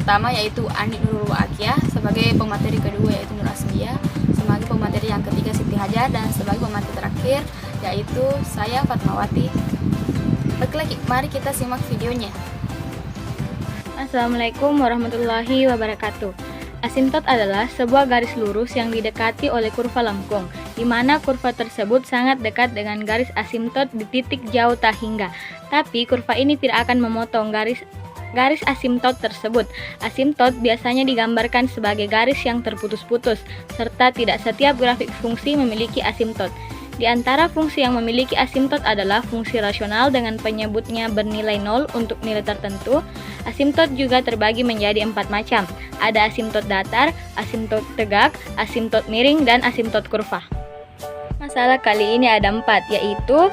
pertama yaitu Andi Nurul Akia, sebagai pemateri kedua yaitu Nur Asmia, sebagai pemateri yang ketiga Siti Hajar, dan sebagai pemateri terakhir yaitu saya Fatmawati. Baiklah, mari kita simak videonya. Assalamualaikum warahmatullahi wabarakatuh. Asimtot adalah sebuah garis lurus yang didekati oleh kurva lengkung, di mana kurva tersebut sangat dekat dengan garis asimtot di titik jauh tak hingga. Tapi kurva ini tidak akan memotong garis asimtot tersebut. Asimtot biasanya digambarkan sebagai garis yang terputus-putus, serta tidak setiap grafik fungsi memiliki asimtot. Di antara fungsi yang memiliki asimtot adalah fungsi rasional dengan penyebutnya bernilai 0 untuk nilai tertentu. Asimtot juga terbagi menjadi 4 macam. Ada asimtot datar, asimtot tegak, asimtot miring, dan asimtot kurva. Masalah kali ini ada 4, yaitu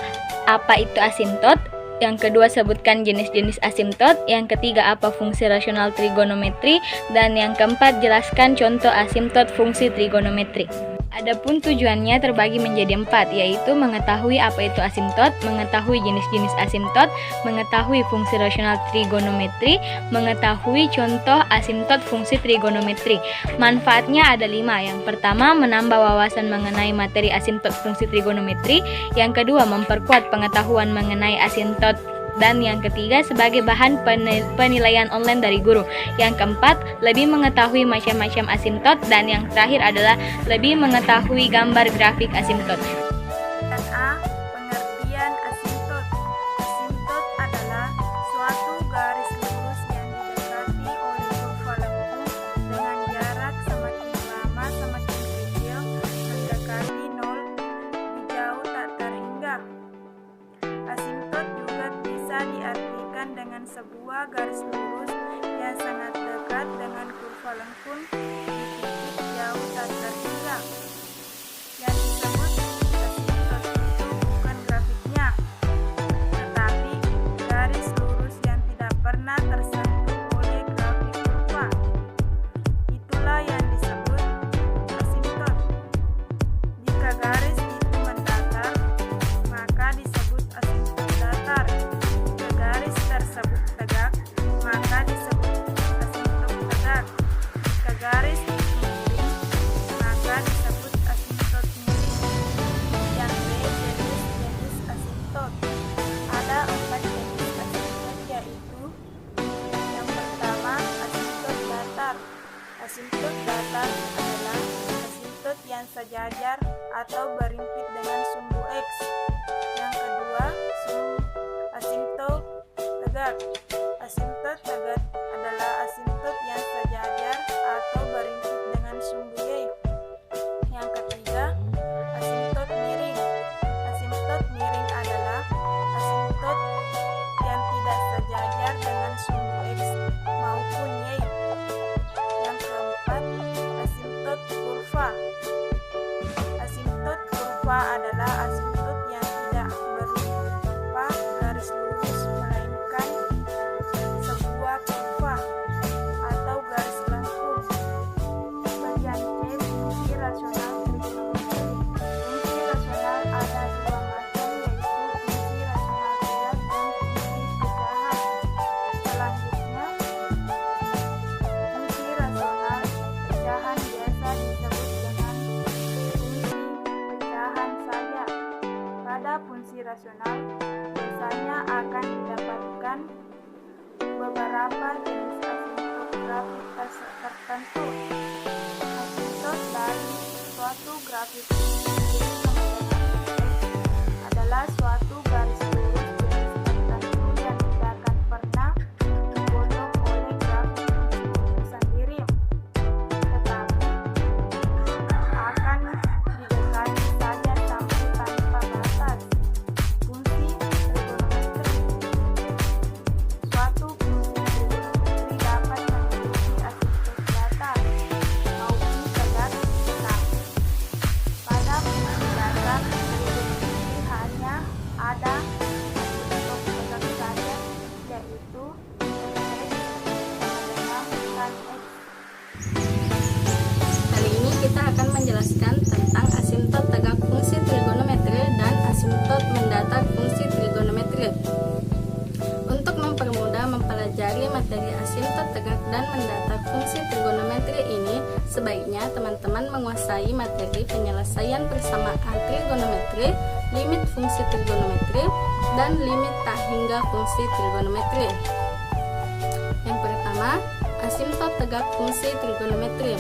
apa itu asimtot, yang kedua sebutkan jenis-jenis asimtot, yang ketiga apa fungsi rasional trigonometri, dan yang keempat jelaskan contoh asimtot fungsi trigonometri. Adapun tujuannya terbagi menjadi 4, yaitu mengetahui apa itu asimtot, mengetahui jenis-jenis asimtot, mengetahui fungsi rasional trigonometri, mengetahui contoh asimtot fungsi trigonometri. Manfaatnya ada 5. Yang pertama, menambah wawasan mengenai materi asimtot fungsi trigonometri. Yang kedua, memperkuat pengetahuan mengenai asimtot. Dan yang ketiga, sebagai bahan penilaian online dari guru. Yang keempat, lebih mengetahui macam-macam asimtot. Dan yang terakhir adalah lebih mengetahui gambar grafik asimtot. Dan A. Pengertian asimtot. Asimtot adalah suatu garis lurus yang didekati oleh kurva lengkung dengan jarak semakin lama semakin kecil mendekati 0 di jauh tak terhingga. Asimtot juga bisa diartikan dengan sebuah garis lurus yang sangat dekat dengan kurva lengkung di titik jauh tak terhingga. Yang disebut asimtot itu bukan grafiknya, tetapi garis lurus yang tidak pernah tersentuh oleh grafik kurva. Itulah yang disebut asimtot. Jika garis itu mendatar, maka disebut asimtot datar. Jika garis tersebut tegak, maka disebut asimtot tegak. Jika garis itu miring, maka disebut asimtot miring. Yang B, jenis-jenis asimtot. Ada 4 jenis asimtot, yaitu yang pertama, asimtot datar. Asimtot datar adalah asimtot yang sejajar atau berimpit dengan sumbu X. Yang kedua, asimtot tegak. Asimtot tegak adalah asimtot yang sejajar atau berimpit dengan sumbu Y. Yang ketiga, asimtot miring. Asimtot miring adalah asimtot yang tidak sejajar dengan sumbu X maupun Y. Yang keempat, asimtot kurva. Asimtot kurva adalah asimtot yang tidak berupa garis lurus, melainkan sebuah kurva atau garis lengkung. Bagian C, fungsi rasional trigonometri. Fungsi rasional ada 2 macam, yaitu fungsi rasional bulat dan fungsi pecahan. Selanjutnya, fungsi rasional pecahan biasa disebut dengan fungsi pecahan saja. Pada fungsi rasional biasanya akan didapatkan beberapa jenis asimtot grafik tertentu. Asimtot dari suatu grafik fungsi miring sama dengan X adalah suatu garis lurus jenis tertentu yang tidak akan pernah dipotong oleh grafik fungsi itu sendiri, tetapi akan didekati saja sampai tanpa batas. Fungsi trigonometri. Suatu fungsi trigonometri dapat memiliki asimtot datar maupun tegak, tetapi pada fungsi datar trigonometri hanya ada sebaiknya teman-teman menguasai materi penyelesaian persamaan trigonometri, limit fungsi trigonometri, dan limit tak hingga fungsi trigonometri. Yang pertama, asimtot tegak fungsi trigonometri.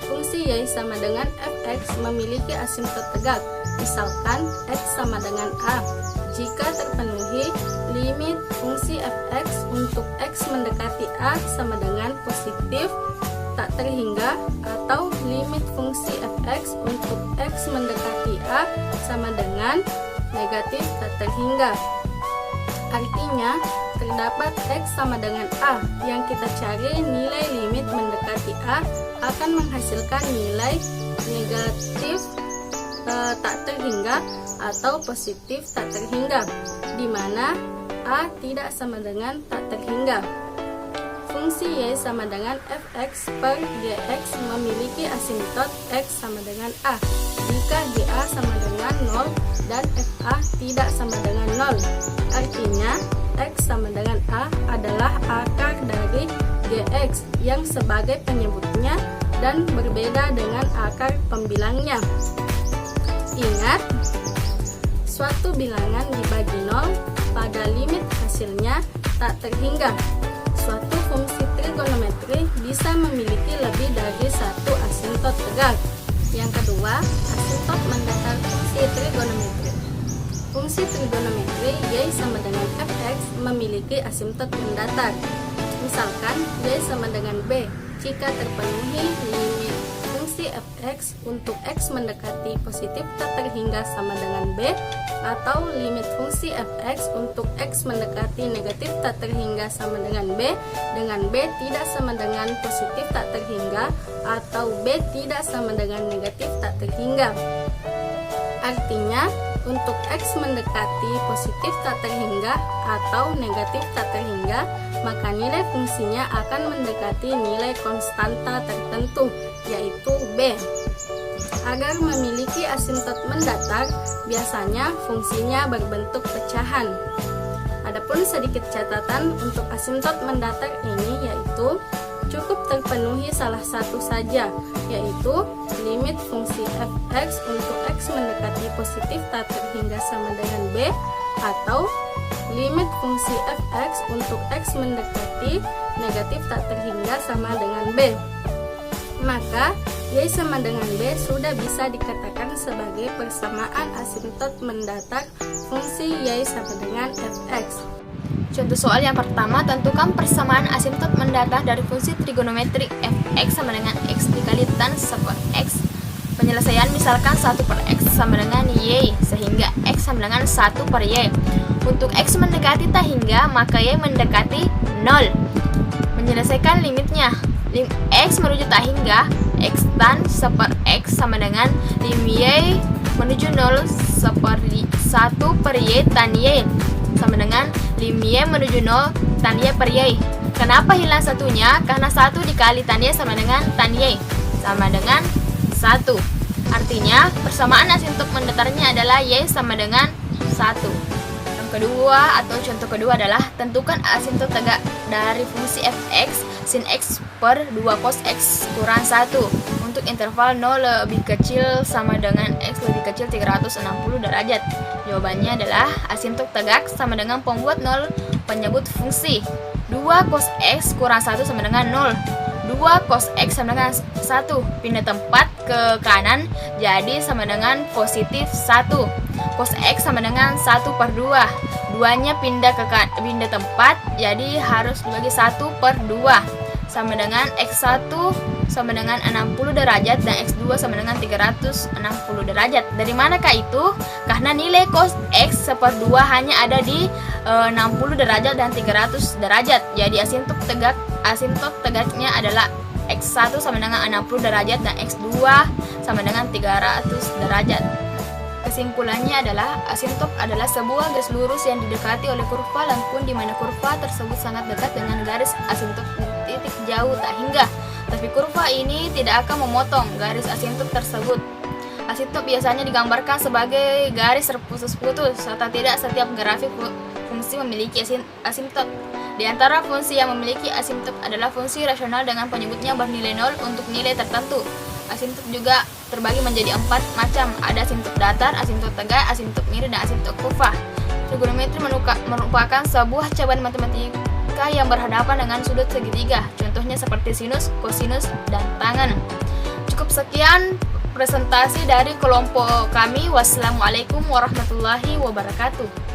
Fungsi y sama dengan fx memiliki asimtot tegak, misalkan x sama dengan a. Jika terpenuhi, limit fungsi fx untuk x mendekati a sama dengan positif tak terhingga, atau limit fungsi fx untuk x mendekati a sama dengan negatif tak terhingga. Artinya, terdapat x sama dengan a, yang kita cari nilai limit mendekati a akan menghasilkan nilai negatif tak terhingga atau positif tak terhingga, di mana a tidak sama dengan tak terhingga. Fungsi y sama dengan fx per gx memiliki asimtot x sama dengan a jika ga sama dengan 0 dan fa tidak sama dengan 0. Artinya, x sama dengan a adalah akar dari gx yang sebagai penyebutnya dan berbeda dengan akar pembilangnya. Ingat, suatu bilangan dibagi 0 pada limit hasilnya tak terhingga. Suatu fungsi trigonometri bisa memiliki lebih dari satu asimtot tegak. Yang kedua, asimtot mendatar fungsi trigonometri. Fungsi trigonometri y sama dengan fx memiliki asimtot mendatar. Misalkan y sama dengan b jika terpenuhi limit fungsi fx untuk x mendekati positif tak terhingga sama dengan b, atau limit fungsi fx untuk x mendekati negatif tak terhingga sama dengan b tidak sama dengan positif tak terhingga, atau b tidak sama dengan negatif tak terhingga. Artinya, untuk x mendekati positif tak terhingga atau negatif tak terhingga, maka nilai fungsinya akan mendekati nilai konstanta tertentu, yaitu b. Agar memiliki asimtot mendatar, biasanya fungsinya berbentuk pecahan. Adapun sedikit catatan untuk asimtot mendatar ini, yaitu cukup terpenuhi salah satu saja, yaitu limit fungsi fx untuk x mendekati positif tak terhingga sama dengan b, atau limit fungsi fx untuk x mendekati negatif tak terhingga sama dengan b. Maka y sama dengan b sudah bisa dikatakan sebagai persamaan asimtot mendatar fungsi y sama dengan fx. Contoh soal yang pertama, tentukan persamaan asimtot mendatar dari fungsi trigonometri fx sama dengan x dikali tan 1 per x. Penyelesaian misalkan 1 per x sama dengan y, sehingga x sama dengan 1 per y. Untuk x mendekati tak hingga, maka y mendekati 0. Menyelesaikan limitnya, lim x menuju tak hingga, x tan 1 per x sama dengan lim y menuju 0 1 per y tan y sama dengan lim y menuju 0 tan y per y. Kenapa hilang satunya? Karena 1 dikali tan y sama dengan tan y sama dengan 1. Artinya persamaan asimtot mendatarnya adalah y sama dengan 1. Yang kedua atau contoh kedua adalah tentukan asimtot tegak dari fungsi fx sin x per 2 cos x kurang 1 untuk interval 0 lebih kecil sama dengan x lebih kecil 360 derajat. Jawabannya adalah asimtot tegak sama dengan pembuat 0 penyebut fungsi. 2 cos x kurang 1 sama dengan 0. 2 cos x sama dengan 1. Pindah tempat ke kanan jadi sama dengan positif 1. Cos x sama dengan 1 per 2. 2-nya pindah tempat jadi harus dibagi 1 per 2. Sama dengan x1 sama dengan 60 derajat dan x2 sama dengan 360 derajat. Dari manakah itu? Karena nilai cos x per 2 hanya ada di 60 derajat dan 300 derajat. Jadi asimtot tegaknya adalah x1 sama dengan 60 derajat dan x2 sama dengan 300 derajat. Kesimpulannya adalah asimtot adalah sebuah garis lurus yang didekati oleh kurva lengkung di mana kurva tersebut sangat dekat dengan garis asimtot titik jauh tak hingga. Tapi kurva ini tidak akan memotong garis asimtot tersebut. Asimtot biasanya digambarkan sebagai garis terputus-putus serta tidak setiap grafik fungsi memiliki asimtot. Di antara fungsi yang memiliki asimtot adalah fungsi rasional dengan penyebutnya bernilai nol untuk nilai tertentu. Asimtot juga terbagi menjadi 4 macam. Ada asimtot datar, asimtot tegak, asimtot miring, dan asimtot kufah. Trigonometri merupakan sebuah cabang matematika yang berhadapan dengan sudut segitiga. Contohnya seperti sinus, kosinus, dan tangen. Cukup sekian presentasi dari kelompok kami. Wassalamualaikum warahmatullahi wabarakatuh.